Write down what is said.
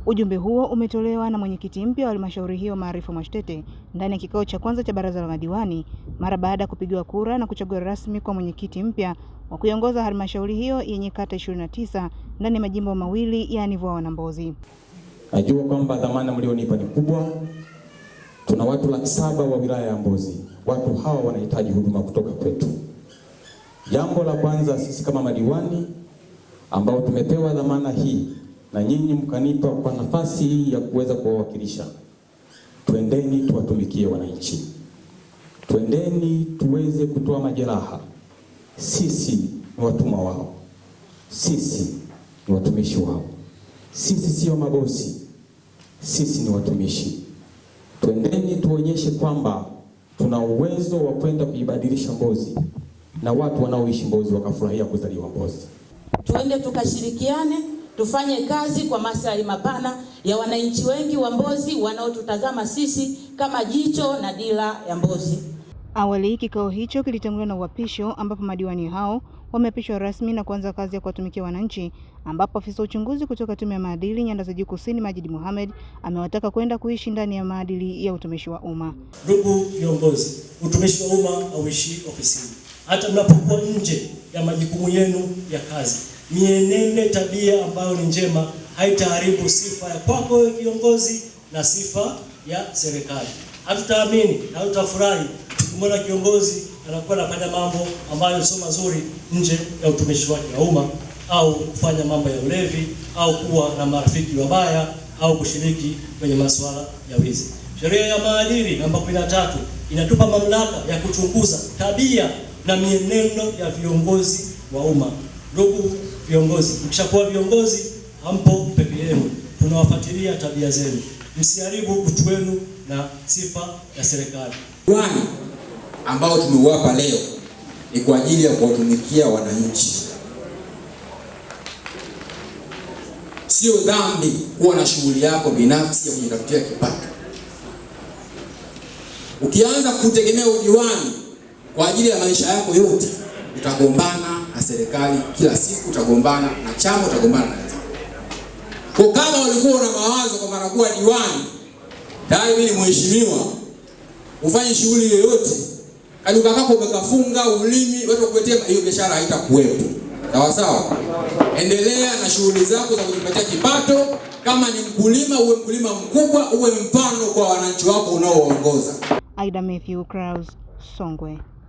Ujumbe huo umetolewa na mwenyekiti mpya wa halmashauri hiyo Maarifu Mwashtete ndani ya kikao cha kwanza cha baraza la madiwani mara baada ya kupigiwa kura na kuchagua rasmi kwa mwenyekiti mpya wa kuiongoza halmashauri hiyo yenye kata 29 ndani ya majimbo mawili yani Vwawa na Mbozi. Najua kwamba dhamana mlionipa ni kubwa. Tuna watu 700,000 wa wilaya ya Mbozi. Watu hawa wanahitaji huduma kutoka kwetu. Jambo la kwanza, sisi kama madiwani ambao tumepewa dhamana hii na nyinyi mkanipa kwa nafasi hii ya kuweza kuwawakilisha, twendeni tuwatumikie wananchi. Twendeni tuweze kutoa majeraha. Sisi ni watumwa wao. Sisi ni watumishi wao. Sisi sio mabosi. Sisi ni watumishi. Twendeni tuonyeshe kwamba tuna uwezo wa kwenda kuibadilisha Mbozi na watu wanaoishi Mbozi wakafurahia kuzaliwa Mbozi. Tuende tukashirikiane, tufanye kazi kwa maslahi mapana ya wananchi wengi wa Mbozi wanaotutazama sisi kama jicho na dira ya Mbozi. Awali kikao hicho kilitanguliwa na uapisho ambapo madiwani hao wameapishwa rasmi na kuanza kazi ya kuwatumikia wananchi, ambapo afisa uchunguzi kutoka Tume ya Maadili Nyanda za Juu Kusini Majid Mohamed amewataka kwenda kuishi ndani ya maadili ya utumishi wa umma. Ndugu viongozi, utumishi wa umma hauishi ofisini. Hata mnapokuwa nje ya majukumu yenu ya kazi, mienende tabia ambayo ni njema haitaharibu sifa ya kwako wewe kiongozi na sifa ya serikali. Hatutaamini na hatutafurahi kumwona kiongozi anakuwa anafanya mambo ambayo sio mazuri nje ya utumishi wake wa umma, au kufanya mambo ya ulevi, au kuwa na marafiki wabaya, au kushiriki kwenye masuala ya wizi. Sheria ya maadili namba 13 inatupa mamlaka ya kuchunguza tabia na mienendo ya viongozi wa umma. Ndugu viongozi, mkishakuwa viongozi hampo peke yenu, tunawafuatilia tabia zenu. Msiharibu utu wenu na sifa ya serikali. Diwani ambao tumewapa leo ni kwa ajili ya kuwatumikia wananchi. Sio dhambi kuwa na shughuli yako binafsi ya kujitafutia kipato. Ukianza kutegemea udiwani kwa ajili ya maisha yako yote, utagombana na serikali kila siku, utagombana na chama, utagombana na wenzako. Kwa kama walikuwa na mawazo kwa maana kuwa diwani, tayari mimi ni mheshimiwa, ufanye shughuli yoyote, aduka kako umekafunga ulimi, watu kukuletea, hiyo biashara haitakuwepo. Sawa sawa? Endelea na shughuli zako za kujipatia kipato. Kama ni mkulima, uwe mkulima mkubwa, uwe mfano kwa wananchi wako unaowaongoza. Aida Matthew Kraus, Songwe.